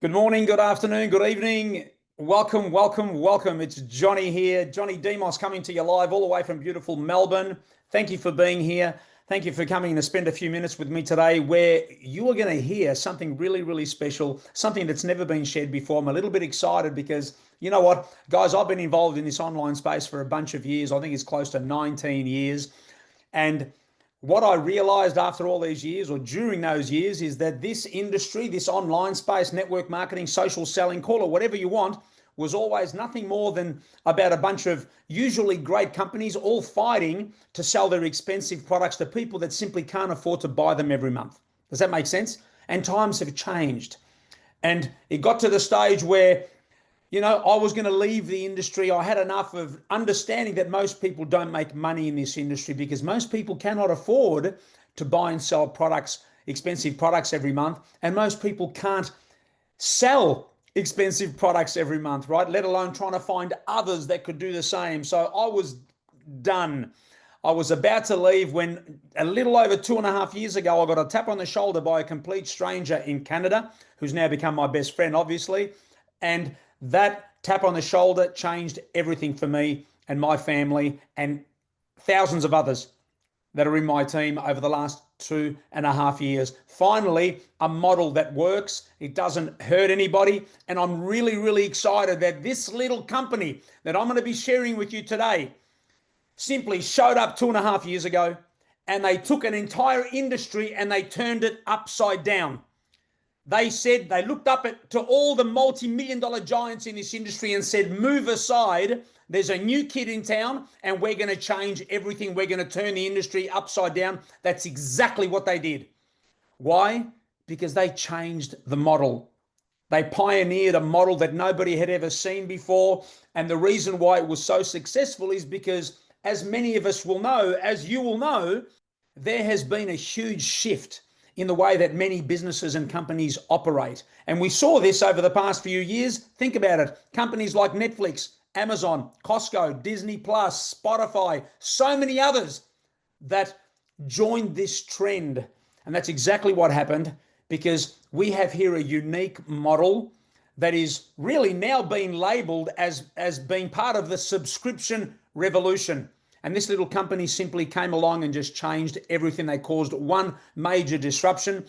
Good morning, good afternoon, good evening. Welcome, welcome, welcome. It's Johnny here. Johnny Demos coming to you live all the way from beautiful Melbourne. Thank you for being here. Thank you for coming to spend a few minutes with me today where you are going to hear something really, really special, something that's never been shared before. I'm a little bit excited because you know what, guys, I've been involved in this online space for a bunch of years. I think it's close to 19 years. And what I realized after all these years or during those years is that this industry, this online space, network marketing, social selling, call it whatever you want, was always nothing more than about a bunch of usually great companies all fighting to sell their expensive products to people that simply can't afford to buy them every month. Does that make sense? And times have changed. And it got to the stage where I was going to leave the industry. I had enough of understanding that most people don't make money in this industry because most people cannot afford to buy and sell products, expensive products every month. And most people can't sell expensive products every month, right? Let alone trying to find others that could do the same. So I was done. I was about to leave when a little over 2.5 years ago, I got a tap on the shoulder by a complete stranger in Canada, who's now become my best friend, obviously. And that tap on the shoulder changed everything for me and my family and thousands of others that are in my team over the last 2.5 years. Finally, a model that works. It doesn't hurt anybody. And I'm really, really excited that this little company that I'm going to be sharing with you today simply showed up 2.5 years ago, and they took an entire industry and they turned it upside down. They said, they looked up to all the multi-million-dollar giants in this industry and said, move aside. There's a new kid in town and we're going to change everything. We're going to turn the industry upside down. That's exactly what they did. Why? Because they changed the model. They pioneered a model that nobody had ever seen before. And the reason why it was so successful is because, as many of us will know, as you will know, there has been a huge shift in the way that many businesses and companies operate. And we saw this over the past few years. Think about it. Companies like Netflix, Amazon, Costco, Disney Plus, Spotify, so many others that joined this trend. And that's exactly what happened, because we have here a unique model that is really now being labeled as being part of the subscription revolution. And this little company simply came along and just changed everything. They caused one major disruption.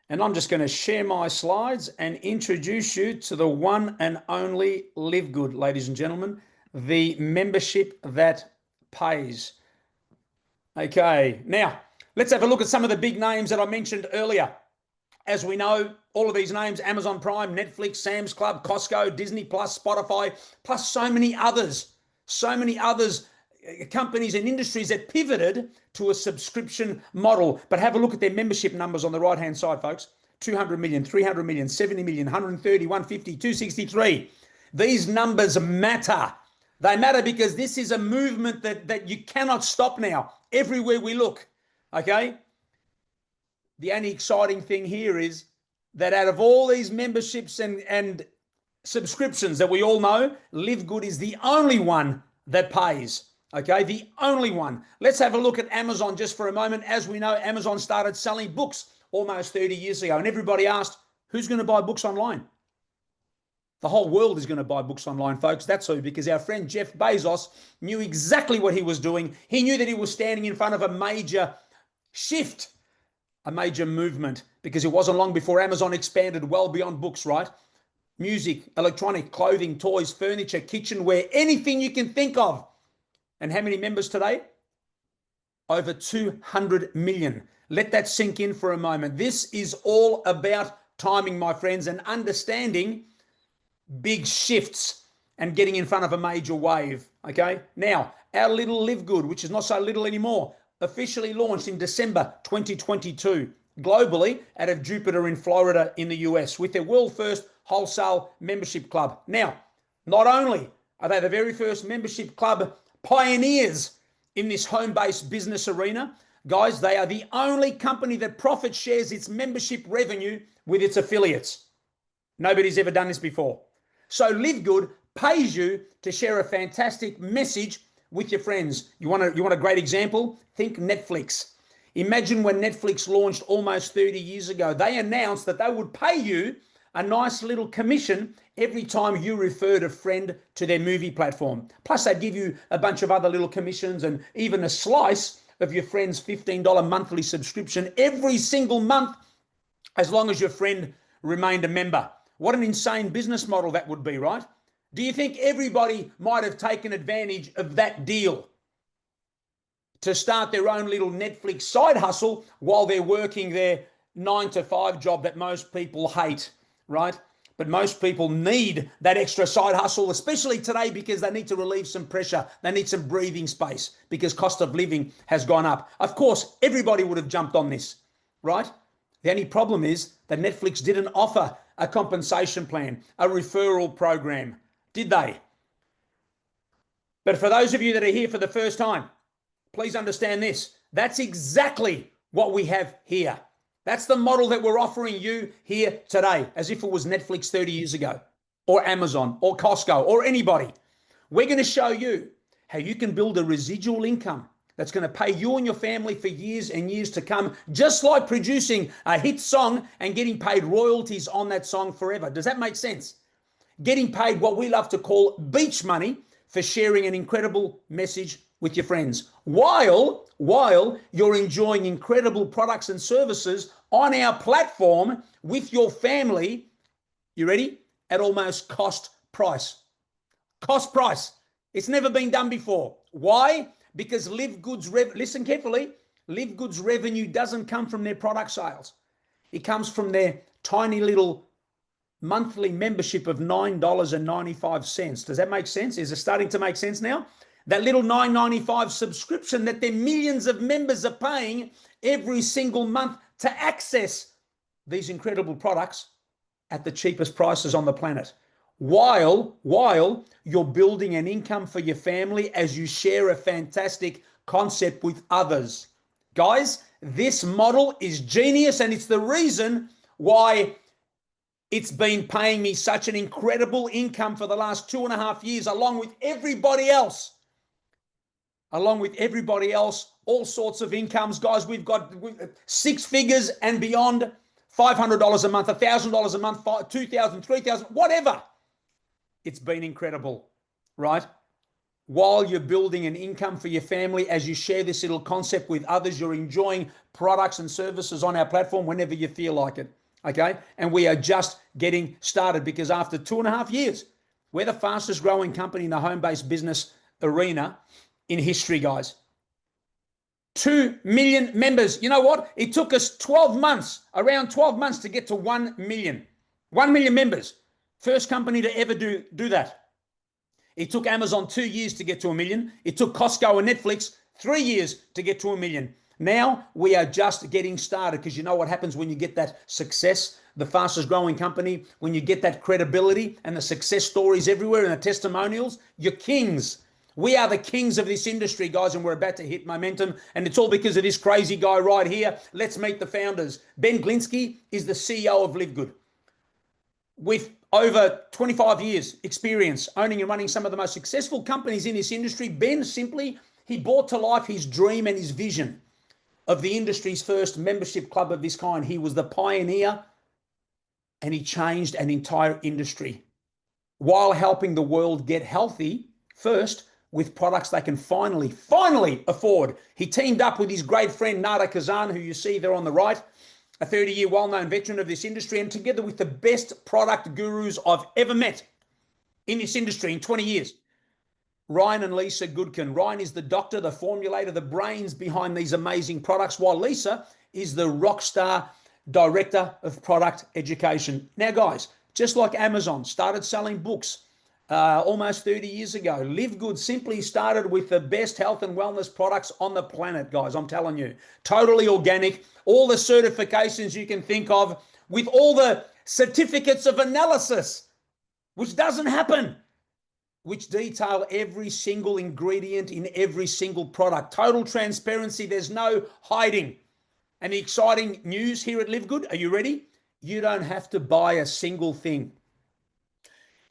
And I'm just going to share my slides and introduce you to the one and only LiveGood, ladies and gentlemen, the membership that pays. Okay, now let's have a look at some of the big names that I mentioned earlier. As we know, all of these names: Amazon Prime, Netflix, Sam's Club, Costco, Disney Plus, Spotify, plus so many others, companies and industries that pivoted to a subscription model. But have a look at their membership numbers on the right hand side, folks. 200 million, 300 million, 70 million, 130, 150, 263. These numbers matter. They matter because this is a movement that you cannot stop now, everywhere we look. Okay, the only exciting thing here is that out of all these memberships and subscriptions that we all know, LiveGood is the only one that pays. Okay, the only one. Let's have a look at Amazon just for a moment. As we know, Amazon started selling books almost 30 years ago, and everybody asked, who's going to buy books online? The whole world is going to buy books online, folks. That's who, because our friend Jeff Bezos knew exactly what he was doing. He knew that he was standing in front of a major shift, a major movement, because it wasn't long before Amazon expanded well beyond books, right? Music, electronic, clothing, toys, furniture, kitchenware, anything you can think of. And how many members today? Over 200 million. Let that sink in for a moment. This is all about timing, my friends, and understanding big shifts and getting in front of a major wave. Okay, now our little LiveGood, which is not so little anymore, officially launched in December 2022 globally out of Jupiter in Florida in the US with their world first wholesale membership club. Now, not only are they the very first membership club pioneers in this home-based business arena, guys, they are the only company that profit shares its membership revenue with its affiliates. Nobody's ever done this before. So LiveGood pays you to share a fantastic message with your friends. You want a great example? Think Netflix. Imagine when Netflix launched almost 30 years ago, they announced that they would pay you a nice little commission every time you referred a friend to their movie platform. Plus, they'd give you a bunch of other little commissions and even a slice of your friend's $15 monthly subscription every single month, as long as your friend remained a member. What an insane business model that would be, right? Do you think everybody might have taken advantage of that deal to start their own little Netflix side hustle while they're working their 9-to-5 job that most people hate, right? But most people need that extra side hustle, especially today, because they need to relieve some pressure. They need some breathing space because cost of living has gone up. Of course, everybody would have jumped on this, right? The only problem is that Netflix didn't offer a compensation plan, a referral program, did they? But for those of you that are here for the first time, please understand this. That's exactly what we have here. That's the model that we're offering you here today, as if it was Netflix 30 years ago, or Amazon, or Costco, or anybody. We're going to show you how you can build a residual income that's going to pay you and your family for years and years to come, just like producing a hit song and getting paid royalties on that song forever. Does that make sense? Getting paid what we love to call beach money for sharing an incredible message with your friends, while you're enjoying incredible products and services on our platform with your family. You ready? At almost cost price. Cost price. It's never been done before. Why? Because LiveGood's listen carefully. LiveGood's revenue doesn't come from their product sales. It comes from their tiny little monthly membership of $9.95. Does that make sense? Is it starting to make sense now? That little $9.95 subscription that their millions of members are paying every single month to access these incredible products at the cheapest prices on the planet, while you're building an income for your family as you share a fantastic concept with others. Guys, this model is genius, and it's the reason why it's been paying me such an incredible income for the last 2.5 years, along with everybody else. All sorts of incomes. Guys, we've got 6 figures and beyond, $500 a month, $1,000 a month, $2,000, $3,000, whatever. It's been incredible, right? While you're building an income for your family, as you share this little concept with others, you're enjoying products and services on our platform whenever you feel like it, okay? And we are just getting started, because after 2.5 years, we're the fastest growing company in the home-based business arena in history, guys. 2 million members. You know what? It took us 12 months, around 12 months, to get to 1 million. 1 million members. First company to ever do that. It took Amazon 2 years to get to 1 million. It took Costco and Netflix 3 years to get to 1 million. Now we are just getting started, because you know what happens when you get that success, the fastest growing company, when you get that credibility and the success stories everywhere and the testimonials, you're kings. We are the kings of this industry, guys, and we're about to hit momentum, and it's all because of this crazy guy right here. Let's meet the founders. Ben Glinsky is the CEO of LiveGood, with over 25 years experience owning and running some of the most successful companies in this industry. Ben he brought to life his dream and his vision of the industry's first membership club of this kind. He was the pioneer, and he changed an entire industry while helping the world get healthy first, with products they can finally afford. He teamed up with his great friend Nada Kazan, who you see there on the right, a 30-year well-known veteran of this industry, and together with the best product gurus I've ever met in this industry in 20 years, Ryan and Lisa Goodkin. Ryan is the doctor, the formulator, the brains behind these amazing products, while Lisa is the rock star director of product education. Now, guys, just like Amazon started selling books almost 30 years ago, LiveGood simply started with the best health and wellness products on the planet, guys. I'm telling you, totally organic, all the certifications you can think of, with all the certificates of analysis, which doesn't happen, which detail every single ingredient in every single product. Total transparency. There's no hiding. And the exciting news here at LiveGood, are you ready? You don't have to buy a single thing.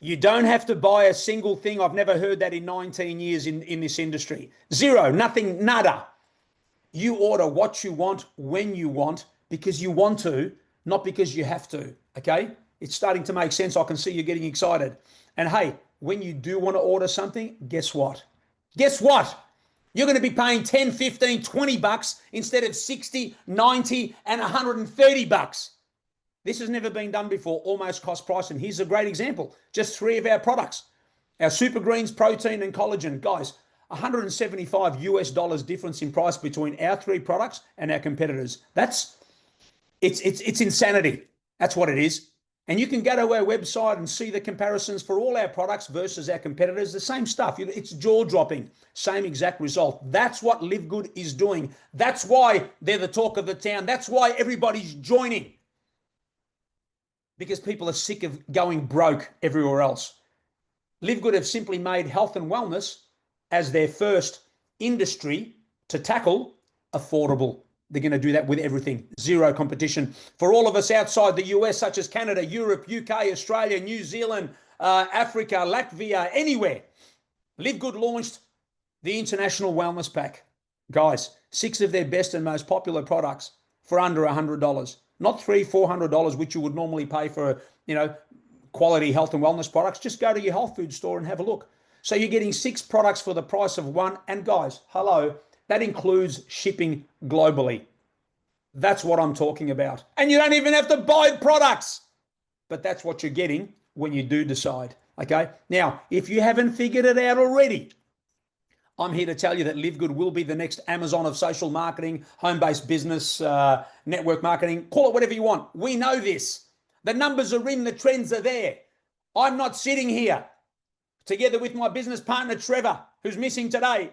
You don't have to buy a single thing. I've never heard that in 19 years in this industry. Zero, nothing, nada. You order what you want when you want, because you want to, not because you have to, okay? It's starting to make sense. I can see you getting excited. And hey, when you do want to order something, guess what? Guess what? You're going to be paying 10, 15, 20 bucks instead of 60, 90, and 130 bucks. This has never been done before, almost cost price. And here's a great example. Just 3 of our products. Our Super Greens, protein, and collagen. Guys, $175 difference in price between our 3 products and our competitors. It's insanity. That's what it is. And you can go to our website and see the comparisons for all our products versus our competitors. The same stuff. It's jaw-dropping. Same exact result. That's what LiveGood is doing. That's why they're the talk of the town. That's why everybody's joining. Because people are sick of going broke everywhere else. LiveGood have simply made health and wellness as their first industry to tackle affordable. They're going to do that with everything. Zero competition. For all of us outside the US, such as Canada, Europe, UK, Australia, New Zealand, Africa, Latvia, anywhere, LiveGood launched the International Wellness Pack. Guys, 6 of their best and most popular products for under $100. Not $300, $400, which you would normally pay for, quality health and wellness products. Just go to your health food store and have a look. So you're getting 6 products for the price of 1. And guys, hello, that includes shipping globally. That's what I'm talking about. And you don't even have to buy products. But that's what you're getting when you do decide. Okay? Now, if you haven't figured it out already, I'm here to tell you that LiveGood will be the next Amazon of social marketing, home-based business, network marketing, call it whatever you want. We know this. The numbers are in, the trends are there. I'm not sitting here together with my business partner, Trevor, who's missing today.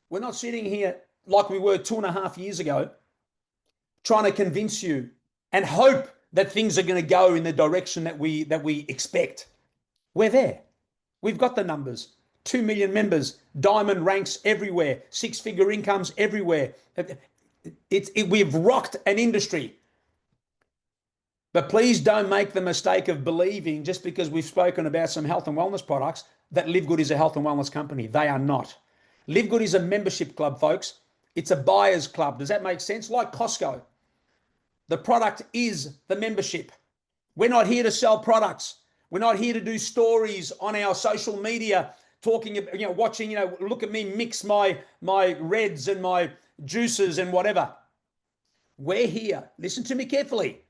We're not sitting here like we were 2.5 years ago, trying to convince you and hope that things are going to go in the direction that we expect. We're there. We've got the numbers. 2 million members, diamond ranks everywhere, 6-figure incomes everywhere. We've rocked an industry. But please don't make the mistake of believing just because we've spoken about some health and wellness products that LiveGood is a health and wellness company. They are not. LiveGood is a membership club, folks. It's a buyer's club. Does that make sense? Like Costco. The product is the membership. We're not here to sell products. We're not here to do stories on our social media talking, watching, look at me mix my reds and my juices and whatever. We're here. Listen to me carefully.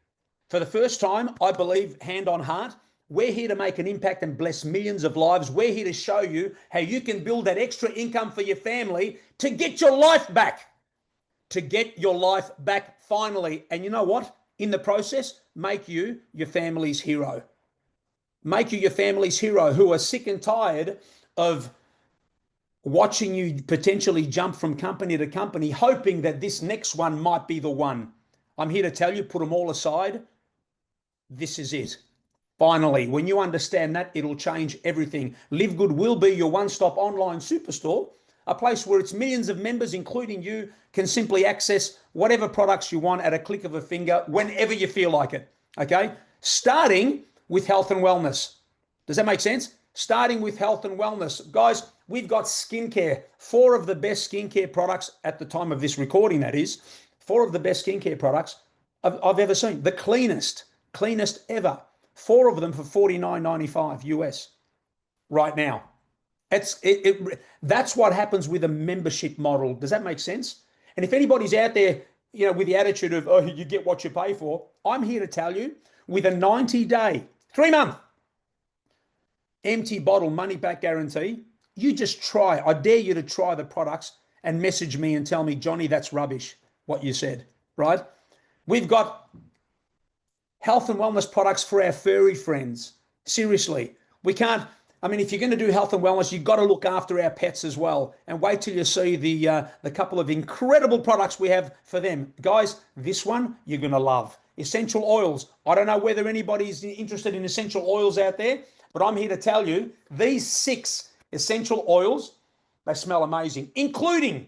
For the first time, I believe, hand on heart, we're here to make an impact and bless millions of lives. We're here to show you how you can build that extra income for your family to get your life back. To get your life back finally. And you know what? In the process, make you your family's hero. Make you your family's hero who are sick and tired of watching you potentially jump from company to company, hoping that this next one might be the one. I'm here to tell you, put them all aside. This is it. Finally, when you understand that, it'll change everything. LiveGood will be your one-stop online superstore, a place where it's millions of members, including you, can simply access whatever products you want at a click of a finger whenever you feel like it, okay? Starting with health and wellness. Does that make sense? Starting with health and wellness. Guys, we've got skincare. 4 of the best skincare products at the time of this recording, that is. 4 of the best skincare products I've ever seen. The cleanest ever. 4 of them for $49.95 US right now. That's what happens with a membership model. Does that make sense? And if anybody's out there, with the attitude of, oh, you get what you pay for, I'm here to tell you, with a 90-day, 3-month, empty bottle money back guarantee, you just try. I dare you to try the products and message me and tell me, Johnny, that's rubbish, what you said, right? We've got health and wellness products for our furry friends. Seriously, we can't. If you're going to do health and wellness, you've got to look after our pets as well. And wait till you see the couple of incredible products we have for them. Guys, this one you're going to love. Essential oils. I don't know whether anybody's interested in essential oils out there, but I'm here to tell you, these 6 essential oils, they smell amazing, including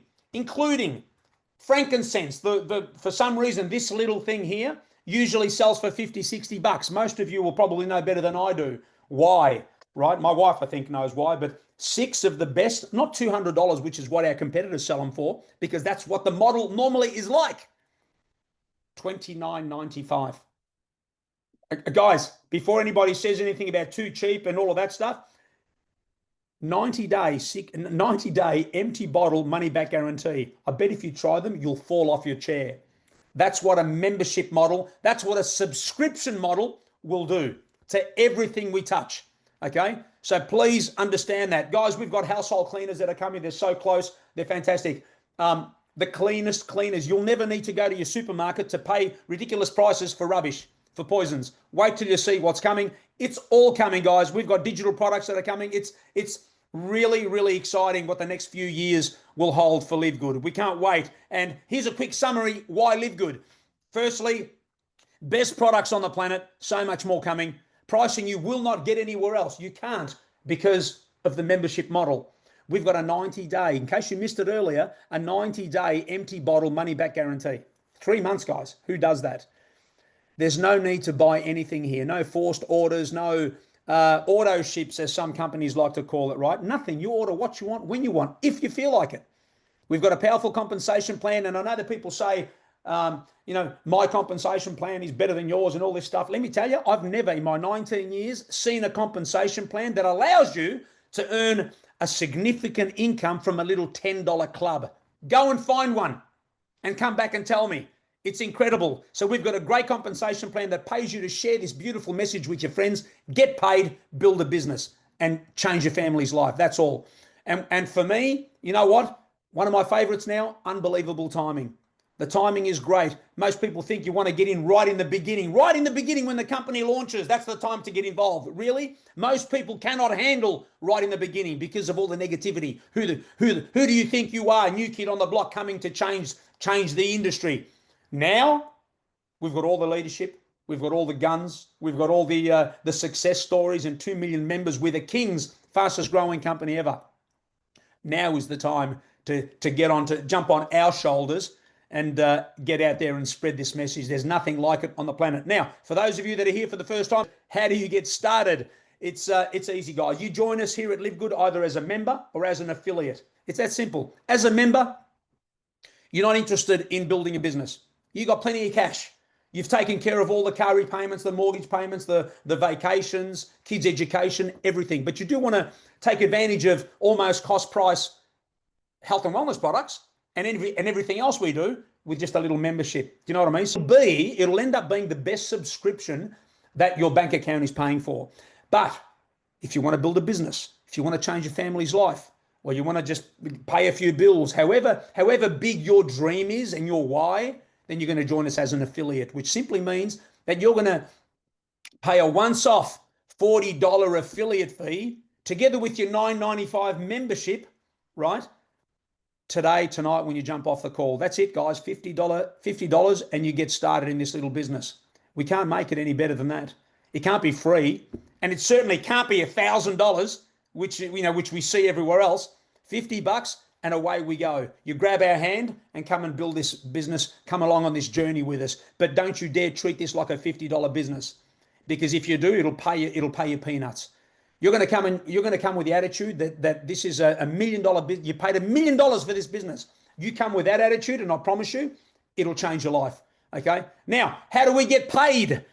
frankincense. For some reason, this little thing here usually sells for 50, 60 bucks. Most of you will probably know better than I do. Why? Right? My wife, I think, knows why, but 6 of the best, not $200, which is what our competitors sell them for, because that's what the model normally is like. $29.95. Guys, before anybody says anything about too cheap and all of that stuff, 90-day empty bottle money back guarantee. I bet if you try them, you'll fall off your chair. That's what a membership model, that's what a subscription model will do to everything we touch. Okay, so please understand that. Guys, we've got household cleaners that are coming. They're so close. They're fantastic. The cleanest cleaners. You'll never need to go to your supermarket to pay ridiculous prices for rubbish, for poisons. Wait till you see what's coming. It's all coming, guys. We've got digital products that are coming. It's really, really exciting what the next few years will hold for LiveGood. We can't wait. And here's a quick summary. Why LiveGood? Firstly, best products on the planet. So much more coming. Pricing you will not get anywhere else. You can't because of the membership model. We've got a 90-day, in case you missed it earlier, a 90-day empty bottle money back guarantee. 3 months, guys. Who does that? There's no need to buy anything here. No forced orders, no auto ships, as some companies like to call it, right? Nothing. You order what you want, when you want, if you feel like it. We've got a powerful compensation plan, and I know that people say, my compensation plan is better than yours and all this stuff. Let me tell you, I've never in my 19 years seen a compensation plan that allows you to earn a significant income from a little $10 club. Go and find one and come back and tell me. It's incredible. So we've got a great compensation plan that pays you to share this beautiful message with your friends, get paid, build a business, and change your family's life. That's all. And for me, you know what? One of my favorites now, unbelievable timing. The timing is great. Most people think you want to get in right in the beginning when the company launches. That's the time to get involved. Really? Most people cannot handle right in the beginning because of all the negativity. Who do you think you are? New kid on the block coming to change the industry. Now, we've got all the leadership. We've got all the guns. We've got all the success stories and 2 million members. We're the King's fastest growing company ever. Now is the time to jump on our shoulders and get out there and spread this message. There's nothing like it on the planet. Now, for those of you that are here for the first time, how do you get started? It's easy, guys. You join us here at LiveGood either as a member or as an affiliate. It's that simple. As a member, you're not interested in building a business. You got plenty of cash. You've taken care of all the car repayments, the mortgage payments, the vacations, kids' education, everything. But you do want to take advantage of almost cost price health and wellness products and everything else we do with just a little membership. Do you know what I mean? So it'll end up being the best subscription that your bank account is paying for. But if you want to build a business, if you want to change your family's life, or you want to just pay a few bills, however big your dream is and your why, then you're going to join us as an affiliate, which simply means that you're going to pay a once-off $40 affiliate fee together with your $9.95 membership, right? Tonight, when you jump off the call. That's it, guys. $50, and you get started in this little business. We can't make it any better than that. It can't be free, and it certainly can't be $1,000, which we see everywhere else. $50, and away we go. You grab our hand and come and build this business. Come along on this journey with us. But don't you dare treat this like a $50 business, because if you do, it'll pay you peanuts. You're going to come with the attitude that this is a $1 million business. You paid $1 million for this business. You come with that attitude, and I promise you, it'll change your life. Okay. Now, how do we get paid?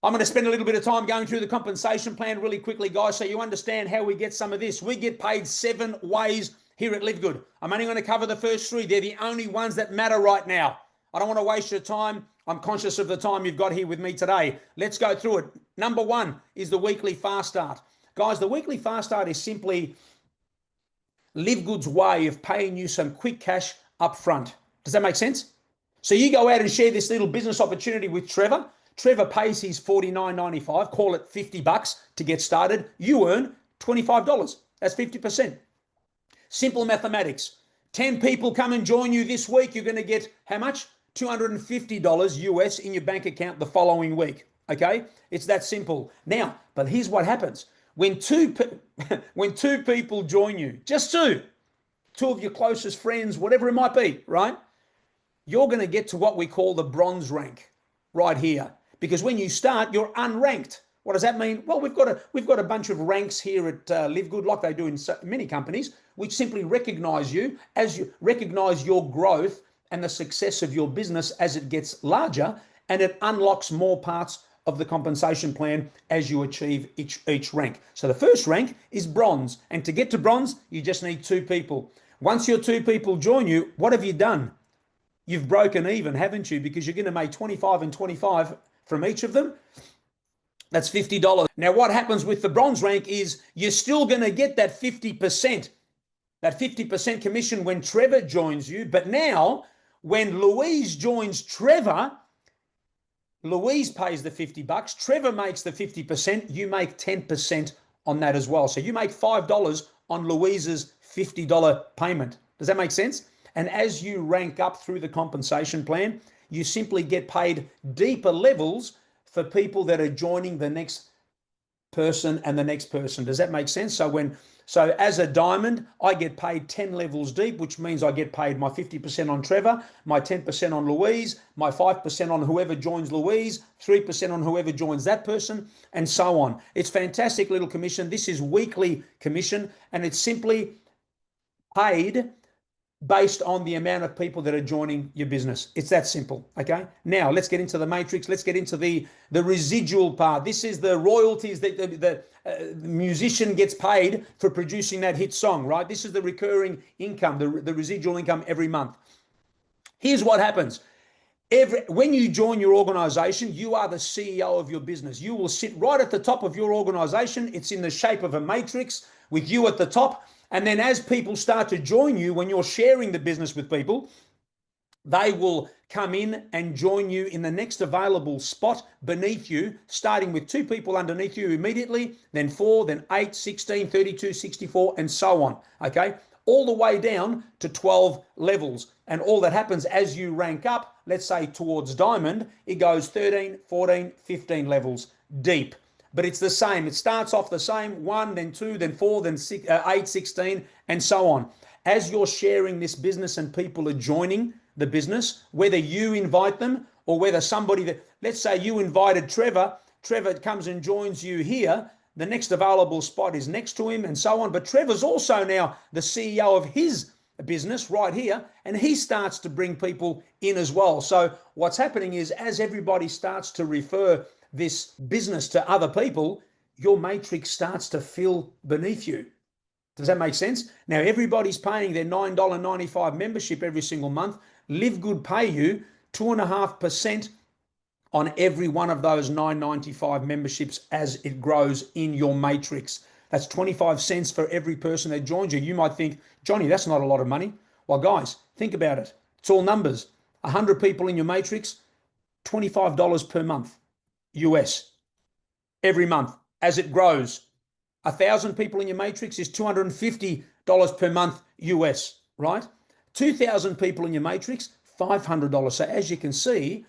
I'm going to spend a little bit of time going through the compensation plan really quickly, guys, so you understand how we get some of this. We get paid 7 ways here at LiveGood. I'm only going to cover the first 3. They're the only ones that matter right now. I don't want to waste your time. I'm conscious of the time you've got here with me today. Let's go through it. Number 1 is the weekly fast start. Guys, the weekly fast start is simply LiveGood's way of paying you some quick cash up front. Does that make sense? So you go out and share this little business opportunity with Trevor. Trevor pays his $49.95, call it $50 to get started. You earn $25. That's 50%. Simple mathematics. 10 people come and join you this week. You're going to get how much? $250 US in your bank account the following week. Okay? It's that simple. Now, but here's what happens. When two people join you, just two of your closest friends, whatever it might be, right? You're going to get to what we call the bronze rank right here. Because when you start, you're unranked. What does that mean? Well, we've got a bunch of ranks here at LiveGood, like they do in many companies, which simply recognize you as you recognize your growth and the success of your business as it gets larger, and it unlocks more parts of the compensation plan as you achieve each rank. So the first rank is bronze. And to get to bronze, you just need 2 people. Once your 2 people join you, what have you done? You've broken even, haven't you? Because you're going to make 25 and 25 from each of them. That's $50. Now, what happens with the bronze rank is you're still going to get that 50%, commission when Trevor joins you. But now, when Louise joins Trevor, Louise pays the $50. Trevor makes the 50%. You make 10% on that as well. So you make $5 on Louise's $50 payment. Does that make sense? And as you rank up through the compensation plan, you simply get paid deeper levels for people that are joining the next person and the next person. Does that make sense? So as a diamond, I get paid 10 levels deep, which means I get paid my 50% on Trevor, my 10% on Louise, my 5% on whoever joins Louise, 3% on whoever joins that person, and so on. It's fantastic little commission. This is weekly commission, and it's simply paid based on the amount of people that are joining your business. It's that simple, okay? Now, let's get into the matrix. Let's get into the residual part. This is the royalties that the musician gets paid for producing that hit song, right? This is the recurring income, the residual income every month. Here's what happens. When you join your organization, you are the CEO of your business. You will sit right at the top of your organization. It's in the shape of a matrix with you at the top. And then as people start to join you, when you're sharing the business with people, they will come in and join you in the next available spot beneath you, starting with 2 people underneath you immediately, then 4, then 8, 16, 32, 64, and so on, okay? All the way down to 12 levels. And all that happens as you rank up, let's say towards diamond, it goes 13, 14, 15 levels deep. But it's the same. It starts off the same, 1, then 2, then 4, then 6, 8, 16, and so on. As you're sharing this business and people are joining the business, whether you invite them or whether somebody that, let's say you invited Trevor comes and joins you here, the next available spot is next to him and so on. But Trevor's also now the CEO of his business right here, and he starts to bring people in as well. So what's happening is as everybody starts to refer this business to other people, your matrix starts to fill beneath you. Does that make sense? Now, everybody's paying their $9.95 membership every single month. LiveGood pay you 2.5% on every one of those $9.95 memberships as it grows in your matrix. That's 25 cents for every person that joins you. You might think, Johnny, that's not a lot of money. Well, guys, think about it. It's all numbers. 100 people in your matrix, $25 per month. US every month as it grows. 1,000 people in your matrix is $250 per month US, right? 2,000 people in your matrix, $500. So as you can see,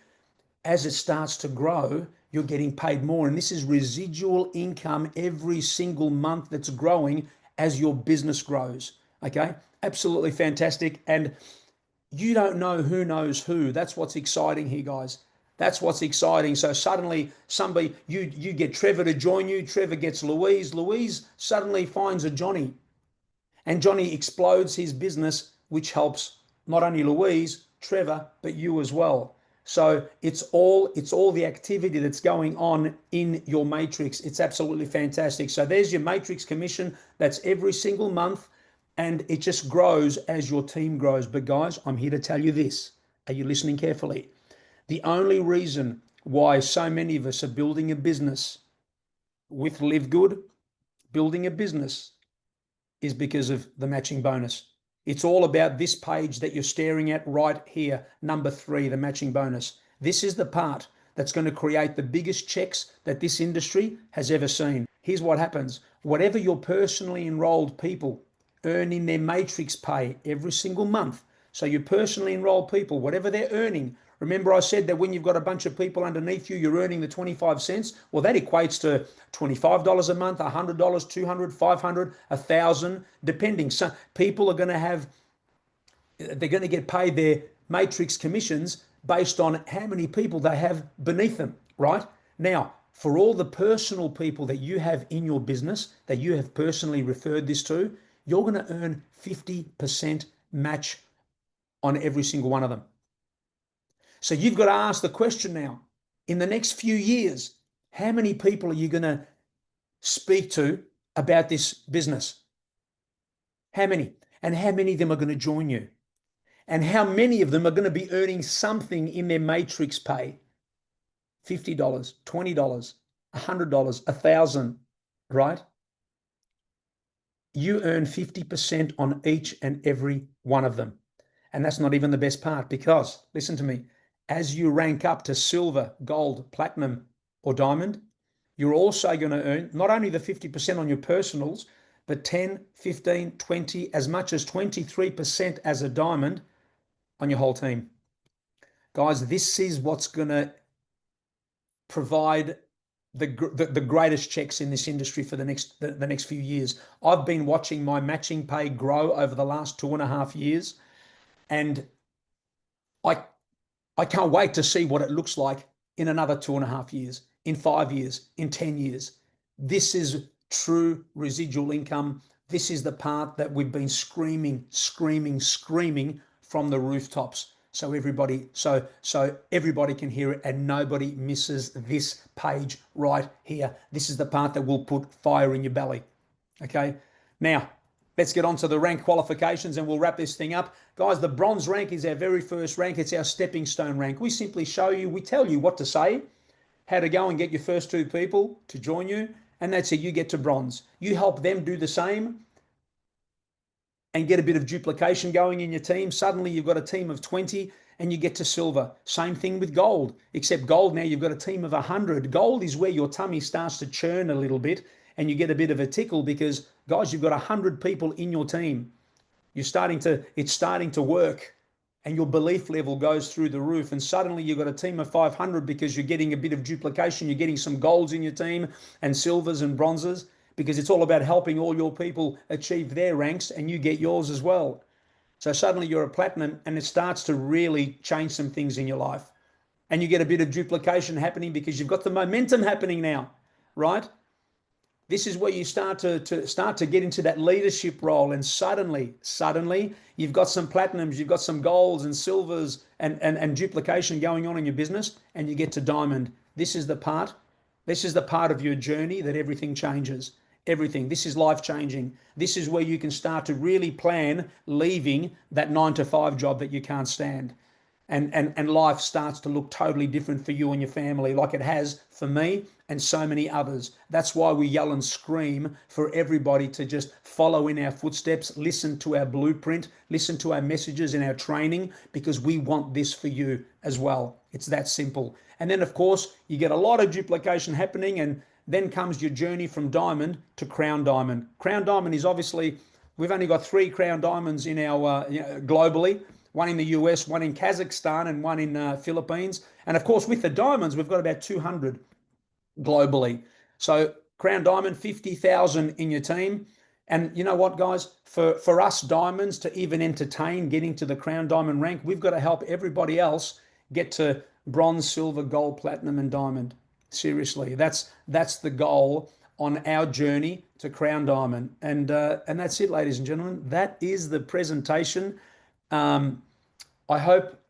as it starts to grow, you're getting paid more. And this is residual income every single month that's growing as your business grows, okay? Absolutely fantastic. And you don't know who knows who. That's what's exciting here, guys. That's what's exciting. So suddenly somebody, you get Trevor to join you. Trevor gets Louise. Louise suddenly finds a Johnny. And Johnny explodes his business, which helps not only Louise, Trevor, but you as well. So it's all the activity that's going on in your matrix. It's absolutely fantastic. So there's your matrix commission. That's every single month. And it just grows as your team grows. But guys, I'm here to tell you this. Are you listening carefully? The only reason why so many of us are building a business with LiveGood, building a business, is because of the matching bonus. It's all about this page that you're staring at right here, number 3, the matching bonus. This is the part that's going to create the biggest checks that this industry has ever seen. Here's what happens. Whatever your personally enrolled people earn in their matrix pay every single month, so your personally enrolled people, whatever they're earning, remember I said that when you've got a bunch of people underneath you, you're earning the 25 cents. Well, that equates to $25 a month, $100, $200, $500, $1,000, depending. So people are going to have, they're going to get paid their matrix commissions based on how many people they have beneath them, right? Now, for all the personal people that you have in your business, that you have personally referred this to, you're going to earn 50% match on every single one of them. So you've got to ask the question now, in the next few years, How many people are you going to speak to about this business? How many? And how many of them are going to join you? And how many of them are going to be earning something in their matrix pay? $50, $20, $100, $1,000, right? You earn 50% on each and every one of them. And that's not even the best part, because, listen to me, as you rank up to silver, gold, platinum, or diamond, you're also going to earn not only the 50% on your personals, but 10, 15, 20, as much as 23% as a diamond on your whole team. Guys, this is what's going to provide the greatest checks in this industry for the next few years. I've been watching my matching pay grow over the last 2.5 years, and I can't wait to see what it looks like in another 2.5 years, in 5 years, in 10 years. This is true residual income. This is the part that we've been screaming from the rooftops. So everybody can hear it and nobody misses this page right here. This is the part that will put fire in your belly. Okay. Now, let's get on to the rank qualifications and we'll wrap this thing up. Guys, the bronze rank is our very first rank. It's our stepping stone rank. We simply show you, we tell you what to say, how to go and get your first 2 people to join you, and that's it. You get to bronze. You help them do the same and get a bit of duplication going in your team. Suddenly you've got a team of 20 and you get to silver. Same thing with gold, except gold now you've got a team of 100. Gold is where your tummy starts to churn a little bit and you get a bit of a tickle because, guys, you've got 100 people in your team. It's starting to work and your belief level goes through the roof, and suddenly you've got a team of 500 because you're getting a bit of duplication. You're getting some golds in your team and silvers and bronzes, because it's all about helping all your people achieve their ranks and you get yours as well. So suddenly you're a platinum and it starts to really change some things in your life. And you get a bit of duplication happening because you've got the momentum happening now, right? This is where you start to get into that leadership role, and suddenly you've got some platinums, you've got some golds and silvers and duplication going on in your business, and you get to diamond. This is the part of your journey that everything changes. Everything. This is life changing. This is where you can start to really plan leaving that 9-to-5 job that you can't stand. And life starts to look totally different for you and your family, like it has for me and so many others. That's why we yell and scream for everybody to just follow in our footsteps, listen to our blueprint, listen to our messages in our training, because we want this for you as well. It's that simple. And then, of course, you get a lot of duplication happening, and then comes your journey from diamond to crown diamond. Crown diamond is obviously, we've only got 3 crown diamonds in our globally. One in the US, one in Kazakhstan, and one in Philippines. And of course, with the diamonds, we've got about 200 globally. So crown diamond, 50,000 in your team. And you know what, guys? For us diamonds to even entertain getting to the crown diamond rank, we've got to help everybody else get to bronze, silver, gold, platinum, and diamond. Seriously, that's the goal on our journey to crown diamond. And that's it, ladies and gentlemen. That is the presentation. I hope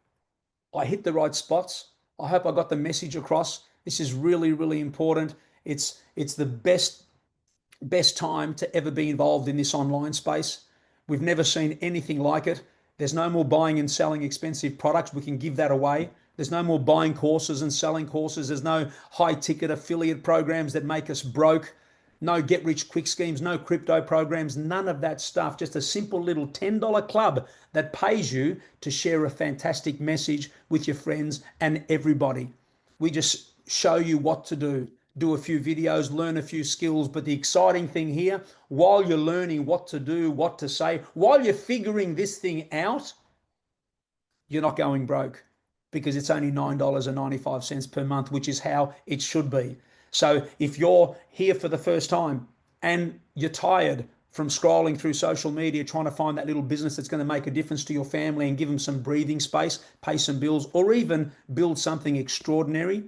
I hit the right spots. I hope I got the message across. This is really, really important. It's the best time to ever be involved in this online space. We've never seen anything like it. There's no more buying and selling expensive products. We can give that away. There's no more buying courses and selling courses. There's no high ticket affiliate programs that make us broke. No get rich quick schemes, no crypto programs, none of that stuff. Just a simple little $10 club that pays you to share a fantastic message with your friends and everybody. We just show you what to do a few videos, learn a few skills. But the exciting thing here, while you're learning what to do, what to say, while you're figuring this thing out, you're not going broke, because it's only $9.95 per month, which is how it should be. So if you're here for the first time and you're tired from scrolling through social media, trying to find that little business that's going to make a difference to your family and give them some breathing space, pay some bills, or even build something extraordinary,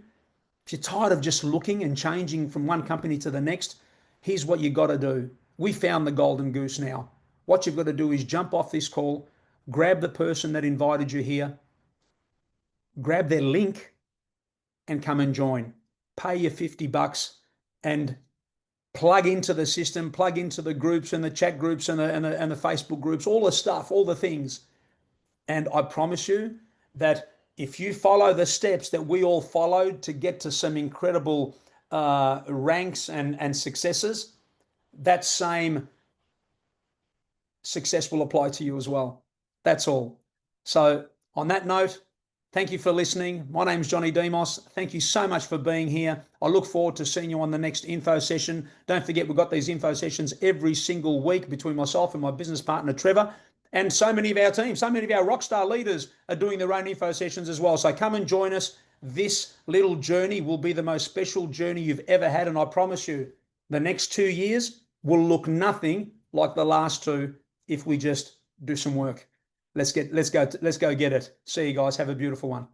if you're tired of just looking and changing from one company to the next, here's what you got to do. We found the golden goose now. What you've got to do is jump off this call, grab the person that invited you here, grab their link, and come and join. pay your $50 and plug into the system, plug into the groups and the chat groups and the Facebook groups, all the stuff, all the things. And I promise you that if you follow the steps that we all followed to get to some incredible ranks and successes, that same success will apply to you as well. That's all. So on that note, thank you for listening. My name's Johnny Demos. Thank you so much for being here. I look forward to seeing you on the next info session. Don't forget, we've got these info sessions every single week between myself and my business partner, Trevor. And so many of our team, so many of our rockstar leaders are doing their own info sessions as well. So come and join us. This little journey will be the most special journey you've ever had. And I promise you, the next 2 years will look nothing like the last two if we just do some work. Let's go get it. See you guys. Have a beautiful one.